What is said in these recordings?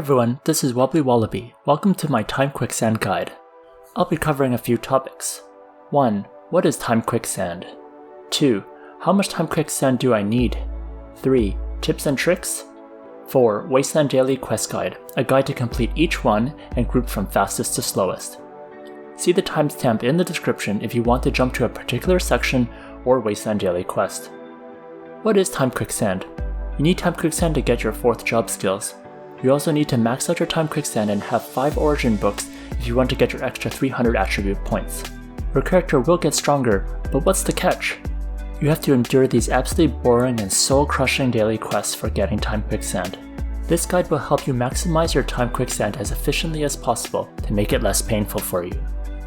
everyone, this is Wobbly Wallaby. Welcome to my Time Quicksand guide. I'll be covering a few topics. 1. What is Time Quicksand? 2. How much Time Quicksand do I need? 3. Tips and tricks? 4. Wasteland Daily Quest Guide, a guide to complete each one and group from fastest to slowest. See the timestamp in the description if you want to jump to a particular section or Wasteland Daily Quest. What is Time Quicksand? You need Time Quicksand to get your 4th job skills. You also need to max out your Time Quicksand and have 5 origin books if you want to get your extra 300 attribute points. Your character will get stronger, but what's the catch? You have to endure these absolutely boring and soul-crushing daily quests for getting Time Quicksand. This guide will help you maximize your Time Quicksand as efficiently as possible to make it less painful for you.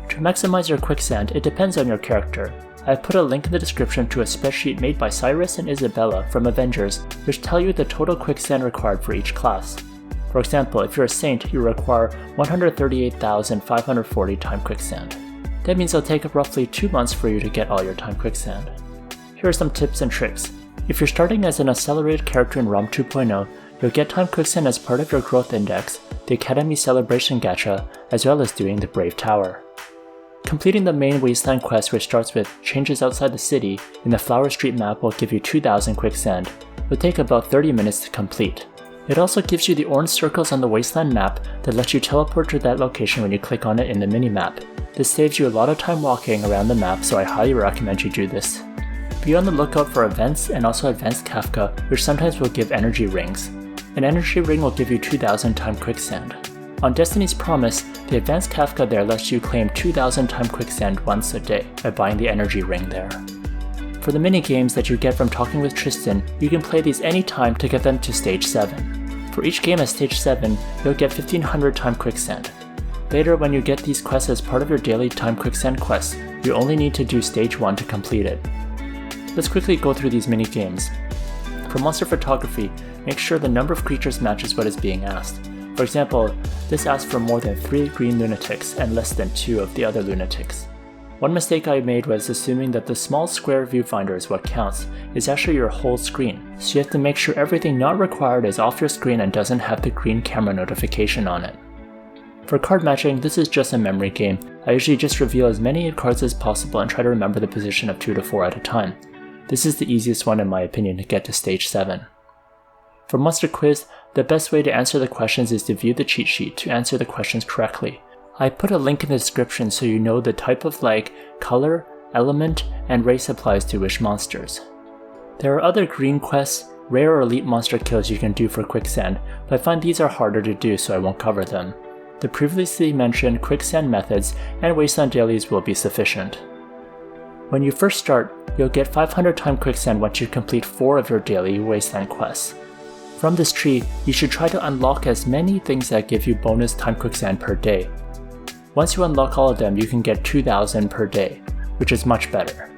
To maximize your Quicksand, it depends on your character. I have put a link in the description to a spreadsheet made by Cyrus and Isabella from Avengers, which tell you the total Quicksand required for each class. For example, if you're a Saint, you require 138,540 Time Quicksand. That means it'll take roughly 2 months for you to get all your Time Quicksand. Here are some tips and tricks. If you're starting as an accelerated character in ROM 2.0, you'll get Time Quicksand as part of your growth index, the Academy Celebration Gacha, as well as doing the Brave Tower. Completing the main Wasteland quest, which starts with Changes Outside the City, in the Flower Street map will give you 2,000 Quicksand. It'll take about 30 minutes to complete. It also gives you the orange circles on the Wasteland map that lets you teleport to that location when you click on it in the minimap. This saves you a lot of time walking around the map, so I highly recommend you do this. Be on the lookout for events and also Advanced Kafka, which sometimes will give energy rings. An energy ring will give you 2,000 Time Quicksand. On Destiny's Promise, the Advanced Kafka there lets you claim 2,000 Time Quicksand once a day by buying the energy ring there. For the mini-games that you get from talking with Tristan, you can play these anytime to get them to Stage 7. For each game at Stage 7, you'll get 1,500 Time Quicksand. Later, when you get these quests as part of your daily Time Quicksand quests, you only need to do Stage 1 to complete it. Let's quickly go through these mini-games. For Monster Photography, make sure the number of creatures matches what is being asked. For example, this asks for more than 3 green lunatics and less than 2 of the other lunatics. One mistake I made was assuming that the small square viewfinder is what counts. It's actually your whole screen, so you have to make sure everything not required is off your screen and doesn't have the green camera notification on it. For card matching, this is just a memory game. I usually just reveal as many cards as possible and try to remember the position of 2 to 4 at a time. This is the easiest one in my opinion to get to Stage 7. For Monster Quiz, the best way to answer the questions is to view the cheat sheet to answer the questions correctly. I put a link in the description so you know the type of color, element, and race applies to which monsters. There are other green quests, rare or elite monster kills you can do for Quicksand, but I find these are harder to do so I won't cover them. The previously mentioned Quicksand methods and Wasteland dailies will be sufficient. When you first start, you'll get 500 Time Quicksand once you complete 4 of your daily Wasteland quests. From this tree, you should try to unlock as many things that give you bonus Time Quicksand per day. Once you unlock all of them, you can get 2,000 per day, which is much better.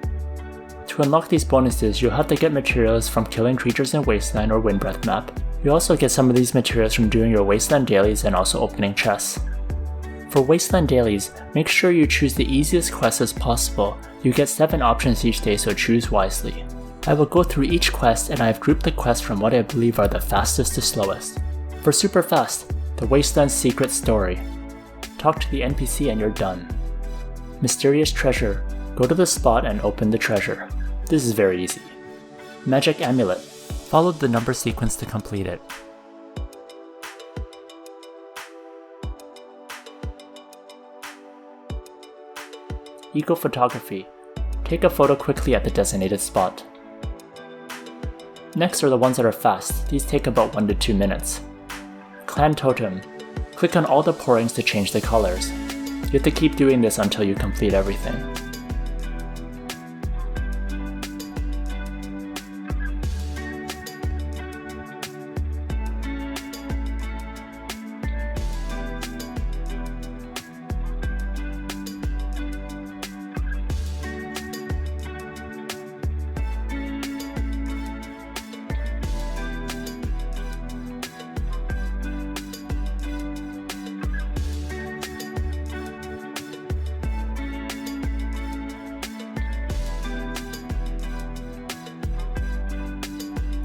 To unlock these bonuses, you'll have to get materials from killing creatures in Wasteland or Windbreath map. You also get some of these materials from doing your Wasteland dailies and also opening chests. For Wasteland dailies, make sure you choose the easiest quests as possible. You get 7 options each day, so choose wisely. I will go through each quest and I have grouped the quests from what I believe are the fastest to slowest. For super fast, the Wasteland Secret Story. Talk to the NPC and you're done. Mysterious Treasure. Go to the spot and open the treasure. This is very easy. Magic Amulet. Follow the number sequence to complete it. Eco Photography. Take a photo quickly at the designated spot. Next are the ones that are fast. These take about 1 to 2 minutes. Clan Totem. Click on all the pourings to change the colors. You have to keep doing this until you complete everything.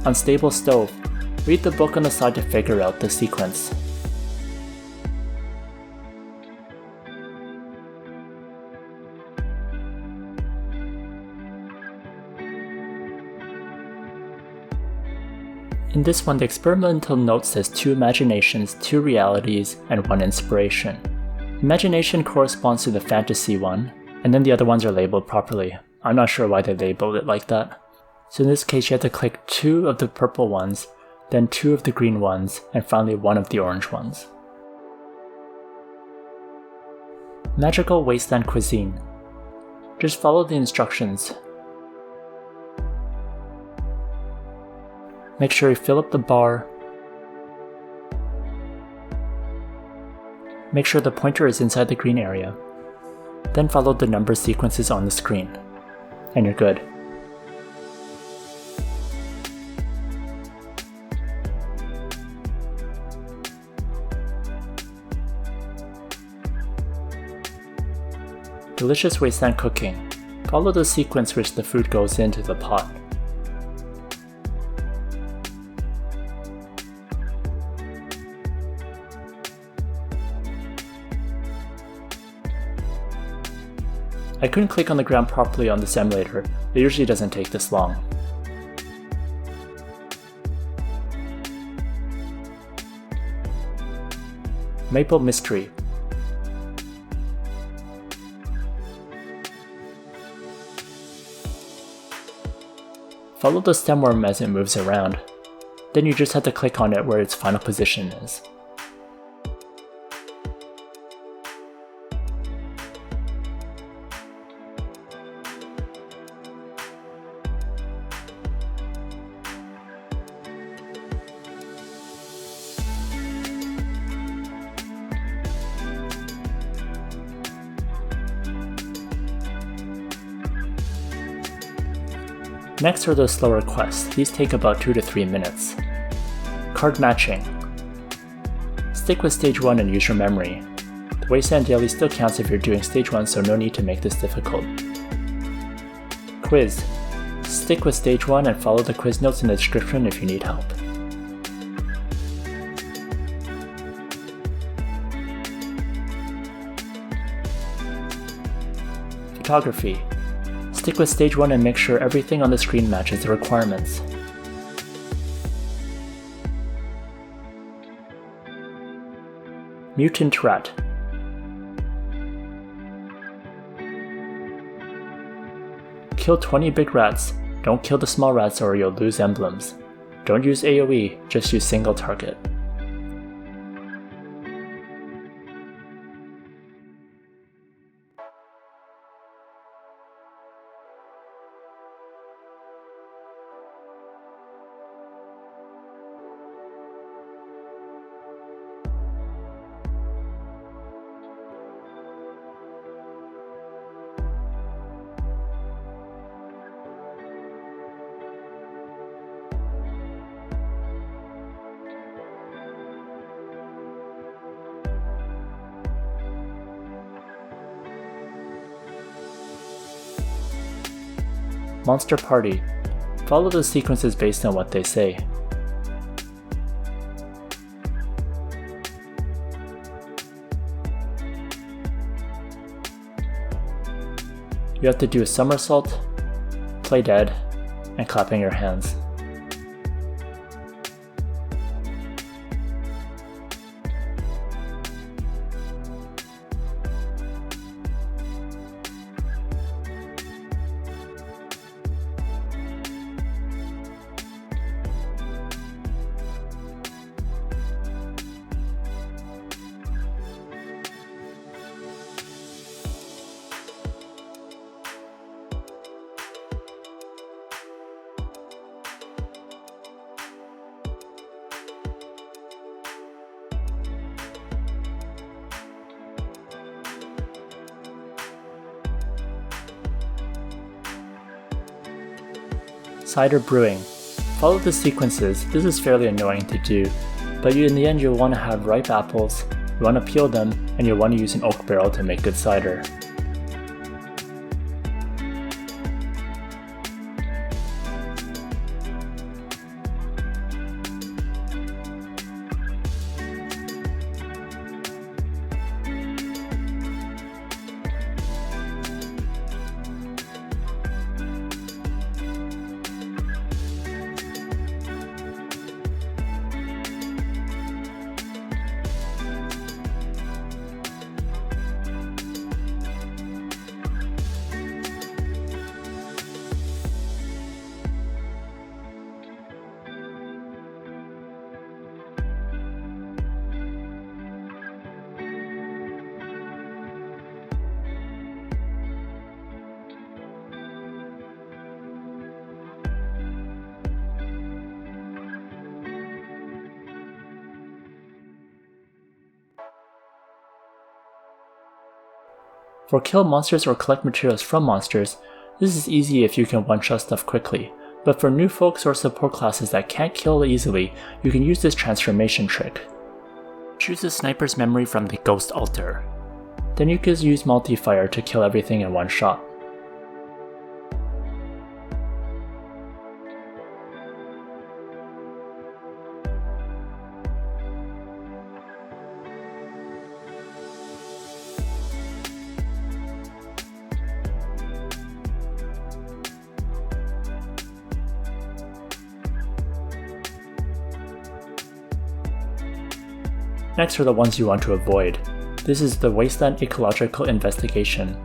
Unstable Stove. Read the book on the side to figure out the sequence. In this one, the experimental note says 2 imaginations, 2 realities, and 1 inspiration. Imagination corresponds to the fantasy one, and then the other ones are labeled properly. I'm not sure why they labeled it like that. So in this case, you have to click 2 of the purple ones, then 2 of the green ones, and finally 1 of the orange ones. Magical Wasteland Cuisine. Just follow the instructions. Make sure you fill up the bar. Make sure the pointer is inside the green area. Then follow the number sequences on the screen. And you're good. Delicious Wasteland cooking. Follow the sequence which the food goes into the pot. I couldn't click on the ground properly on this emulator. It usually doesn't take this long. Maple Mystery. Follow the stem worm as it moves around. Then you just have to click on it where its final position is. Next are the slower quests. These take about 2 to 3 minutes. Card matching. Stick with stage 1 and use your memory. The Wasteland daily still counts if you're doing stage 1, so no need to make this difficult. Quiz. Stick with stage 1 and follow the quiz notes in the description if you need help. Photography. Stick with stage 1 and make sure everything on the screen matches the requirements. Mutant Rat. Kill 20 big rats. Don't kill the small rats or you'll lose emblems. Don't use AoE, just use single target. Monster Party. Follow the sequences based on what they say. You have to do a somersault, play dead, and clapping your hands. Cider Brewing. Follow the sequences. This is fairly annoying to do, but in the end you'll want to have ripe apples, you want to peel them, and you'll want to use an oak barrel to make good cider. For kill monsters or collect materials from monsters, this is easy if you can one-shot stuff quickly, but for new folks or support classes that can't kill easily, you can use this transformation trick. Choose a sniper's memory from the Ghost Altar. Then you can use multi-fire to kill everything in one shot. Next are the ones you want to avoid. This is the Wasteland Ecological Investigation.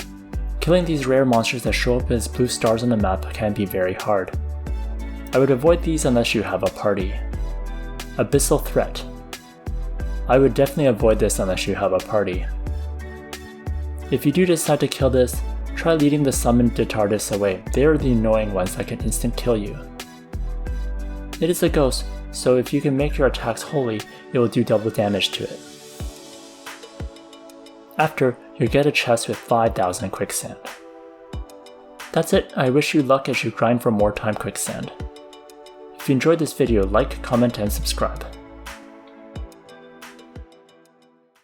Killing these rare monsters that show up as blue stars on the map can be very hard. I would avoid these unless you have a party. Abyssal Threat. I would definitely avoid this unless you have a party. If you do decide to kill this, try leading the summoned Detardis away. They are the annoying ones that can instant kill you. It is a ghost, so if you can make your attacks holy, it will do double damage to it. After, you'll get a chest with 5,000 Quicksand. That's it, I wish you luck as you grind for more time Quicksand. If you enjoyed this video, like, comment, and subscribe.